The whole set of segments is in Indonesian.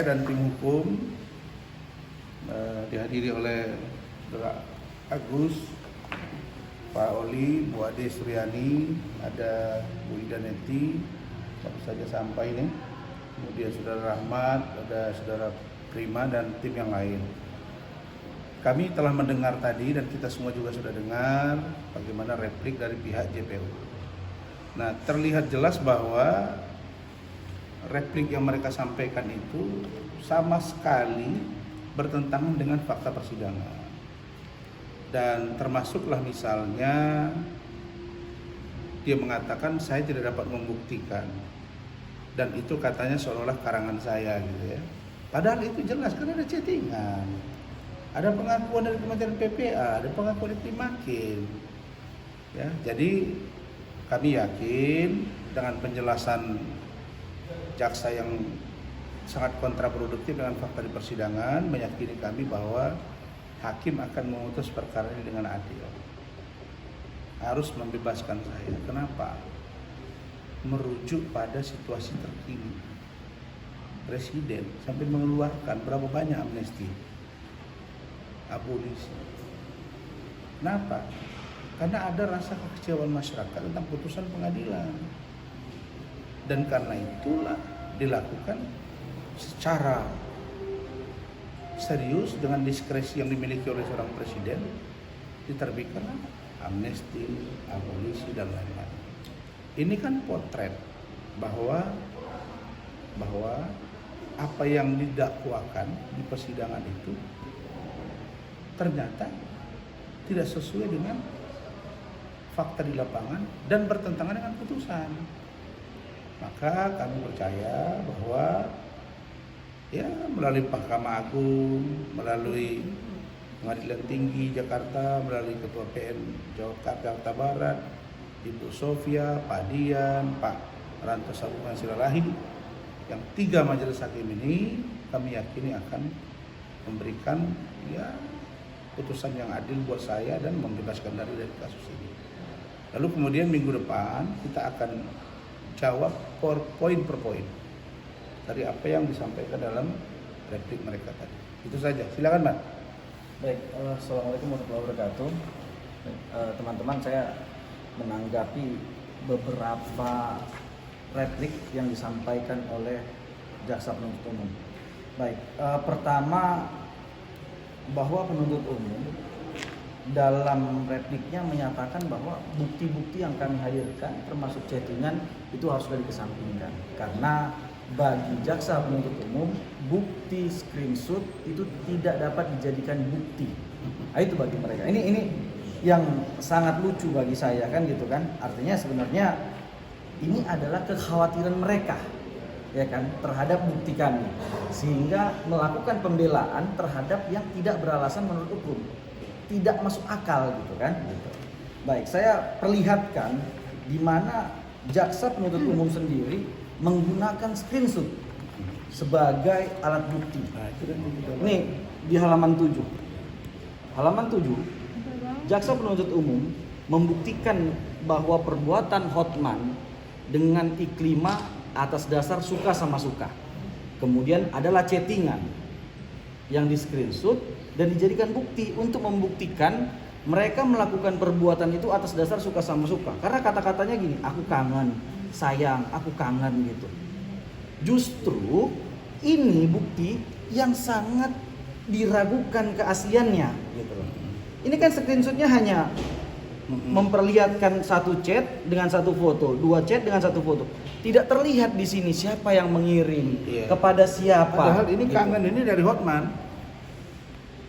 Dan tim hukum dihadiri oleh Saudara Agus, Pak Oli, Bu Ade Suryani, ada Bu Ida Neti, baru saja sampai nih. Kemudian Saudara Rahmat, ada Saudara Prima dan tim yang lain. Kami telah mendengar tadi dan kita semua juga sudah dengar bagaimana replik dari pihak JPU. Nah, terlihat jelas bahwa replik yang mereka sampaikan itu sama sekali bertentangan dengan fakta persidangan. Dan termasuklah misalnya dia mengatakan saya tidak dapat membuktikan, dan itu katanya seolah-olah karangan saya gitu ya. Padahal itu jelas karena ada chattingan, ada pengakuan dari Kementerian PPA, ada pengakuan dari tim hakim ya. Jadi kami yakin dengan penjelasan jaksa yang sangat kontraproduktif dengan fakta di persidangan meyakini kami bahwa hakim akan memutus perkara ini dengan adil. Harus membebaskan saya. Kenapa? Merujuk pada situasi terkini. Presiden sampai mengeluarkan berapa banyak amnesti, abolisi. Kenapa? Karena ada rasa kekecewaan masyarakat tentang putusan pengadilan. Dan karena itulah dilakukan secara serius dengan diskresi yang dimiliki oleh seorang presiden, diterbitkan amnesti, abolisi dan lain-lain. Ini kan potret bahwa apa yang didakwakan di persidangan itu ternyata tidak sesuai dengan fakta di lapangan dan bertentangan dengan putusan. Maka kami percaya bahwa ya melalui Mahkamah Agung, melalui Pengadilan Tinggi Jakarta, melalui Ketua PN Jakarta Barat, Ibu Sofia, Pak Dian, Pak Ranto Sabungan Silalahi, yang 3 majelis hakim ini kami yakini akan memberikan ya putusan yang adil buat saya dan membebaskan dari kasus ini. Lalu kemudian minggu depan kita akan jawab poin per poin dari apa yang disampaikan dalam replik mereka tadi. Itu saja. Silakan, Mbak. Baik, assalamualaikum warahmatullahi wabarakatuh. Teman-teman, saya menanggapi beberapa replik yang disampaikan oleh jaksa penuntut umum. Baik, pertama bahwa penuntut umum dalam repliknya menyatakan bahwa bukti-bukti yang kami hadirkan termasuk chattingan itu harus sudah dikesampingkan karena bagi jaksa penuntut umum bukti screenshot itu tidak dapat dijadikan bukti. Nah, itu bagi mereka. Ini yang sangat lucu bagi saya kan gitu kan. Artinya sebenarnya ini adalah kekhawatiran mereka ya kan terhadap bukti kami sehingga melakukan pembelaan terhadap yang tidak beralasan menurut hukum. Tidak masuk akal gitu kan. Baik, saya perlihatkan di mana jaksa penuntut umum sendiri menggunakan screenshot sebagai alat bukti. Ini di halaman 7. Halaman 7, jaksa penuntut umum membuktikan bahwa perbuatan Hotman dengan Iklima atas dasar suka sama suka. Kemudian adalah chattingan yang di screenshot dan dijadikan bukti untuk membuktikan mereka melakukan perbuatan itu atas dasar suka sama suka. Karena kata-katanya gini, aku kangen, sayang, aku kangen gitu. Justru ini bukti yang sangat diragukan keasliannya gitu loh. Ini kan screenshotnya hanya memperlihatkan satu chat dengan satu foto, 2 chat dengan satu foto. Tidak terlihat di sini siapa yang mengirim, kepada siapa. Padahal ini gitu. kangen ini dari Hotman.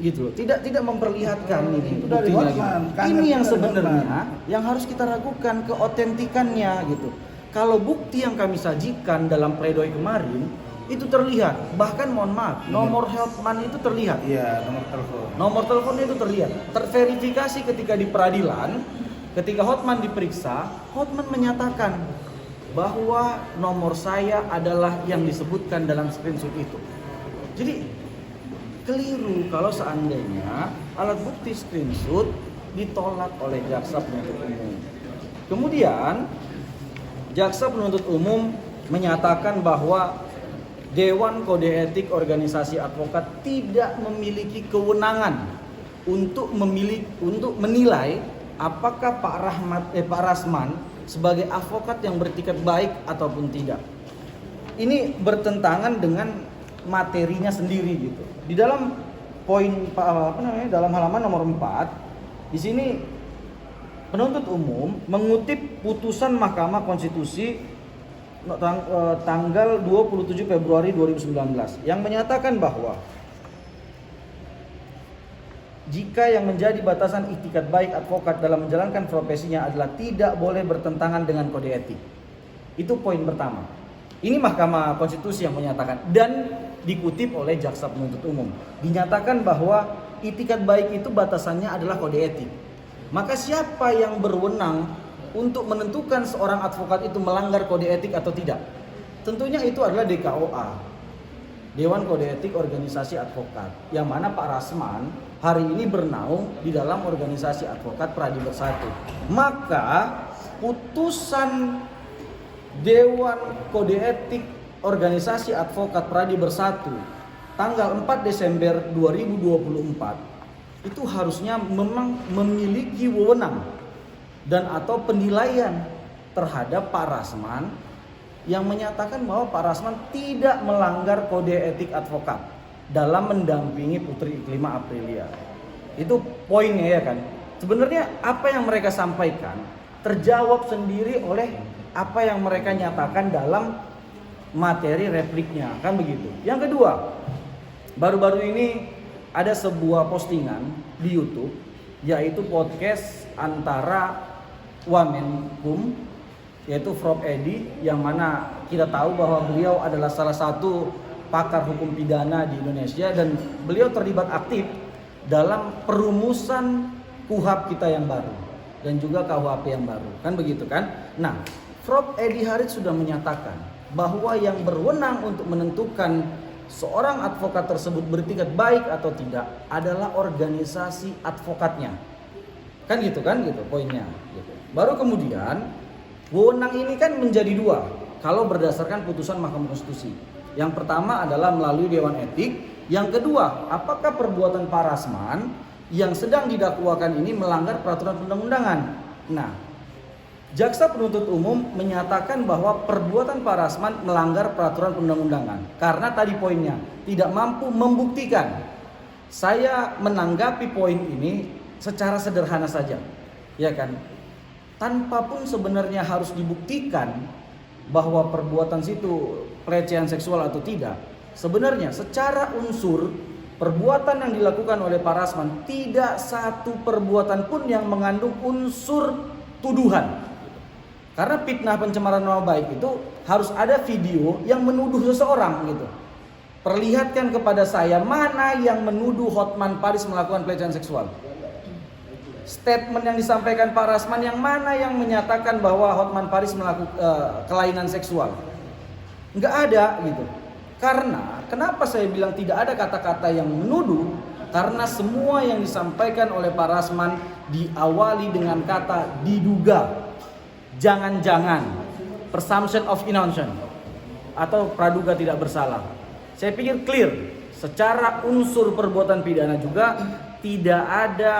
Gitu loh. Tidak memperlihatkan ini dari buktinya. Hotman. Ini yang sebenarnya yang harus kita ragukan keotentikannya gitu. Kalau bukti yang kami sajikan dalam pledoi kemarin itu terlihat, bahkan mohon maaf, nomor Hotman itu terlihat. Iya, nomor telepon. Nomor teleponnya itu terlihat. Terverifikasi ketika di peradilan, ketika Hotman diperiksa, Hotman menyatakan bahwa nomor saya adalah yang disebutkan dalam screenshot itu. Jadi keliru kalau seandainya alat bukti screenshot ditolak oleh jaksa penuntut umum. Kemudian jaksa penuntut umum menyatakan bahwa Dewan Kode Etik Organisasi Advokat tidak memiliki kewenangan untuk menilai apakah Pak Rasman sebagai advokat yang beretikat baik ataupun tidak. Ini bertentangan dengan materinya sendiri gitu. Di dalam dalam halaman nomor 4 di sini penuntut umum mengutip putusan Mahkamah Konstitusi tanggal 27 Februari 2019 yang menyatakan bahwa jika yang menjadi batasan itikat baik advokat dalam menjalankan profesinya adalah tidak boleh bertentangan dengan kode etik. Itu poin pertama. Ini Mahkamah Konstitusi yang menyatakan dan dikutip oleh jaksa penuntut umum. Dinyatakan bahwa itikat baik itu batasannya adalah kode etik. Maka siapa yang berwenang untuk menentukan seorang advokat itu melanggar kode etik atau tidak? Tentunya itu adalah DKOA, Dewan Kode Etik Organisasi Advokat, yang mana Pak Rasman hari ini bernaung di dalam organisasi advokat Pradi Bersatu. Maka putusan Dewan Kode Etik Organisasi Advokat Pradi Bersatu tanggal 4 Desember 2024 itu harusnya memang memiliki wewenang dan atau penilaian terhadap Pak Rasman yang menyatakan bahwa Pak Rasman tidak melanggar kode etik advokat dalam mendampingi Putri Iklima Aprilia. Itu poinnya ya kan. Sebenarnya apa yang mereka sampaikan terjawab sendiri oleh apa yang mereka nyatakan dalam materi repliknya, kan begitu. Yang kedua, baru-baru ini ada sebuah postingan di YouTube yaitu podcast antara Wamenkum yaitu Prof Edi, yang mana kita tahu bahwa beliau adalah salah satu pakar hukum pidana di Indonesia dan beliau terlibat aktif dalam perumusan KUHP kita yang baru dan juga KUHP yang baru, kan begitu kan? Nah, Prof Edi Harit sudah menyatakan bahwa yang berwenang untuk menentukan seorang advokat tersebut beretikat baik atau tidak adalah organisasi advokatnya. Kan gitu poinnya gitu. Baru kemudian wewenang ini kan menjadi dua kalau berdasarkan putusan Mahkamah Konstitusi. Yang pertama adalah melalui Dewan Etik, yang kedua apakah perbuatan Pak Rasman yang sedang didakwakan ini melanggar peraturan perundang-undangan. Nah, jaksa penuntut umum menyatakan bahwa perbuatan Pak Rasman melanggar peraturan perundang-undangan karena tadi poinnya tidak mampu membuktikan. Saya menanggapi poin ini secara sederhana saja, ya kan? Tanpa pun sebenarnya harus dibuktikan bahwa perbuatan situ pelecehan seksual atau tidak. Sebenarnya secara unsur perbuatan yang dilakukan oleh Pak Rasman tidak satu perbuatan pun yang mengandung unsur tuduhan. Karena fitnah pencemaran nama baik itu harus ada video yang menuduh seseorang gitu. Perlihatkan kepada saya mana yang menuduh Hotman Paris melakukan pelecehan seksual. Statement yang disampaikan Pak Rasman yang mana yang menyatakan bahwa Hotman Paris melakukan kelainan seksual? Nggak ada gitu. Karena kenapa saya bilang tidak ada kata-kata yang menuduh? Karena semua yang disampaikan oleh Pak Rasman diawali dengan kata diduga, jangan-jangan, presumption of innocence, atau praduga tidak bersalah. Saya pikir clear. Secara unsur perbuatan pidana juga tidak ada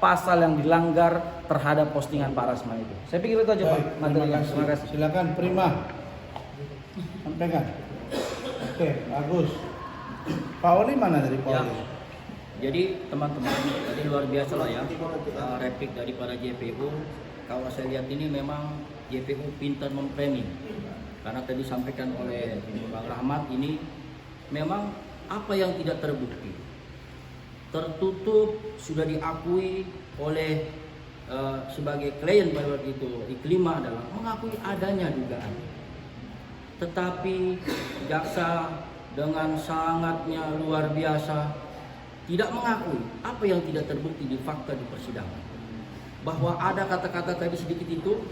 pasal yang dilanggar terhadap postingan Pak Rasman itu. Saya pikir itu aja Pak. Terima kasih. Silakan Prima. Sampaikan. Oke, bagus. Pak Oli mana dari Pak Oli? Jadi teman-teman, tadi luar biasa lah ya replik daripada JPU. Kalau saya lihat ini memang JPU pintar memframing. Karena tadi disampaikan oleh Bang Rahmat ini memang apa yang tidak terbukti, tertutup, sudah diakui oleh sebagai klien pada waktu itu Iklima adalah mengakui adanya dugaan. Tetapi jaksa dengan sangatnya luar biasa tidak mengakui apa yang tidak terbukti di fakta di persidangan. Bahwa ada kata-kata tadi sedikit itu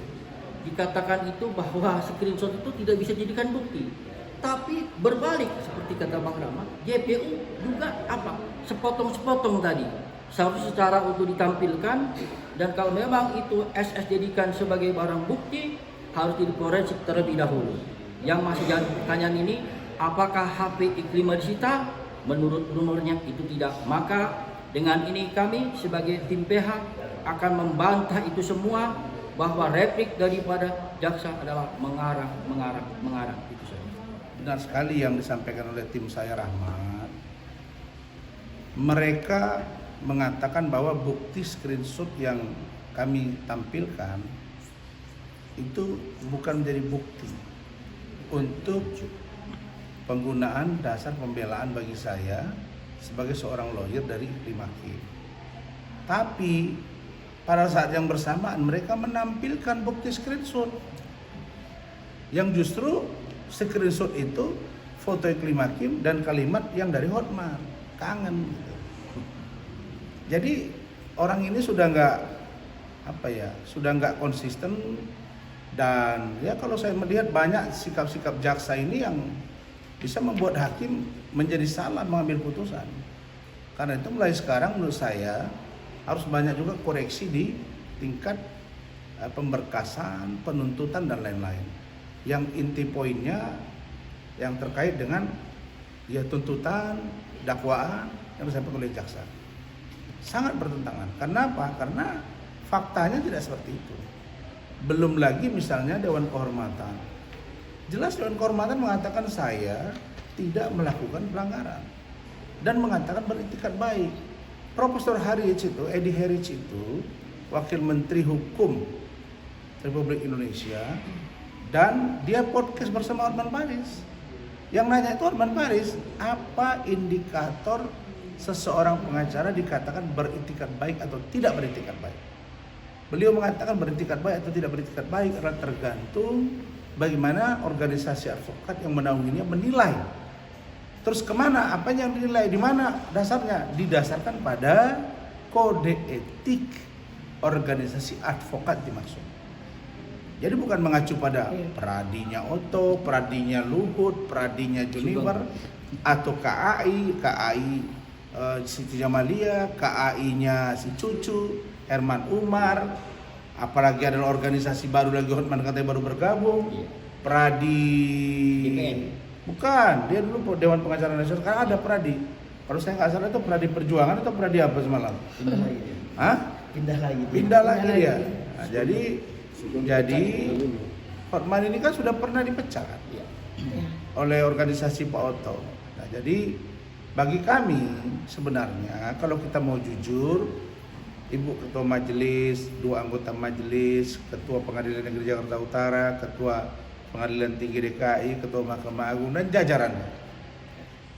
dikatakan itu bahwa screenshot itu tidak bisa dijadikan bukti. Tapi berbalik seperti kata Bang Rahmat, JPU juga apa? Sepotong-sepotong tadi. Seharusnya secara untuk ditampilkan, dan kalau memang itu SS jadikan sebagai barang bukti harus diforensik terlebih dahulu. Yang masih jadi pertanyaan ini Apakah HP Iklima disita? Menurut rumornya itu tidak. Maka dengan ini kami sebagai tim PH akan membantah itu semua, bahwa replik daripada jaksa adalah mengarang. Itu saja. Benar sekali yang disampaikan oleh tim saya, Rahmat. Mereka mengatakan bahwa bukti screenshot yang kami tampilkan itu bukan menjadi bukti untuk penggunaan dasar pembelaan bagi saya sebagai seorang lawyer dari Iklim Hakim. Tapi pada saat yang bersamaan mereka menampilkan bukti screenshot yang justru screenshot itu foto Iklim Hakim dan kalimat yang dari Hotmar, kangen gitu. Jadi orang ini sudah nggak konsisten. Dan ya kalau saya melihat banyak sikap-sikap jaksa ini yang bisa membuat hakim menjadi salah mengambil putusan. Karena itu mulai sekarang menurut saya harus banyak juga koreksi di tingkat pemberkasan, penuntutan dan lain-lain. Yang inti poinnya yang terkait dengan ya tuntutan, dakwaan yang disampaikan oleh jaksa. Sangat bertentangan. Kenapa? Karena faktanya tidak seperti itu. Belum lagi misalnya Dewan Kehormatan. Jelas Dewan Kehormatan mengatakan saya tidak melakukan pelanggaran dan mengatakan beritikat baik. Profesor Edi Harich itu Wakil Menteri Hukum Republik Indonesia, dan dia podcast bersama Hotman Paris. Yang nanya itu Hotman Paris, apa indikator seseorang pengacara dikatakan beritikat baik atau tidak beritikat baik? Beliau mengatakan beritikat baik atau tidak beritikat baik adalah tergantung bagaimana organisasi advokat yang menaunginya menilai. Terus kemana? Apa yang dinilai? Di mana dasarnya? Didasarkan pada kode etik organisasi advokat dimaksud. Jadi bukan mengacu pada peradinya Otto, peradinya Luhut, peradinya Juniper, atau KAI Siti Jamalia, KAI-nya si Cucu, Herman Umar, apalagi adalah organisasi baru lagi Hotman katanya baru bergabung. Pradi DPN. Bukan, dia dulu Dewan Pengacara Nasional, kan ada Pradi. Kalau saya nggak salah itu Pradi Perjuangan atau Pradi apa semalam? Pindah lagi. Hah? Pindah lagi dia. Nah, jadi Hotman ini kan sudah pernah dipecat oleh organisasi Pak Otto. Nah, jadi bagi kami sebenarnya kalau kita mau jujur, Ibu Ketua Majelis, 2 anggota Majelis, Ketua Pengadilan Negeri Jakarta Utara, Ketua Pengadilan Tinggi DKI, Ketua Mahkamah Agung dan jajarannya,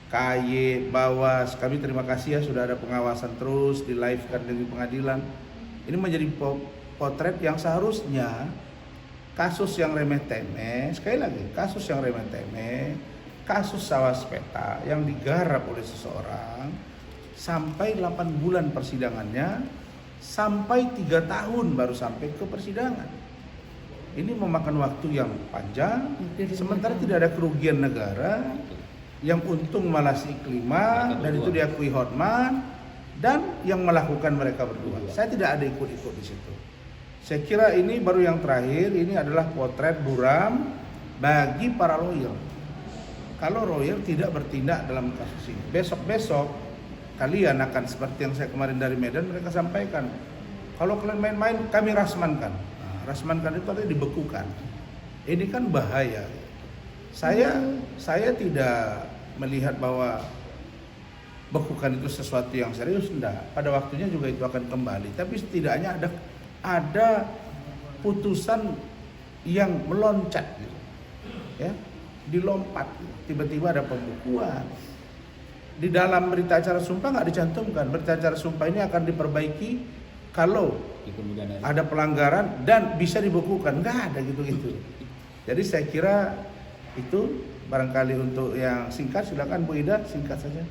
KAY, Bawas, kami terima kasih ya sudah ada pengawasan terus di live-kan dari pengadilan. Ini menjadi potret yang seharusnya kasus yang remeh-temeh, sekali lagi kasus yang remeh-temeh, kasus Sawaspeta yang digarap oleh seseorang sampai 8 bulan persidangannya, sampai 3 tahun baru sampai ke persidangan. Ini memakan waktu yang panjang, sementara tidak ada kerugian negara, yang untung malah si Iklima dan itu diakui Hotman dan yang melakukan mereka berdua. Saya tidak ada ikut-ikut di situ. Saya kira ini baru yang terakhir, ini adalah potret buram bagi para lawyer. Kalau lawyer tidak bertindak dalam kasus ini, besok-besok kalian akan seperti yang saya kemarin dari Medan mereka sampaikan. Kalau kalian main-main, kami rasmankan. Nah, rasmankan itu artinya dibekukan. Ini kan bahaya. Saya tidak melihat bahwa bekukan itu sesuatu yang serius, enggak. Pada waktunya juga itu akan kembali. Tapi setidaknya ada putusan yang meloncat, gitu. Ya, dilompat. Tiba-tiba ada pembukuan. Di dalam berita acara sumpah nggak dicantumkan. Berita acara sumpah ini akan diperbaiki kalau ada pelanggaran dan bisa dibekukan. Nggak ada gitu-gitu. Jadi saya kira itu barangkali untuk yang singkat, silakan Bu Ida singkat saja.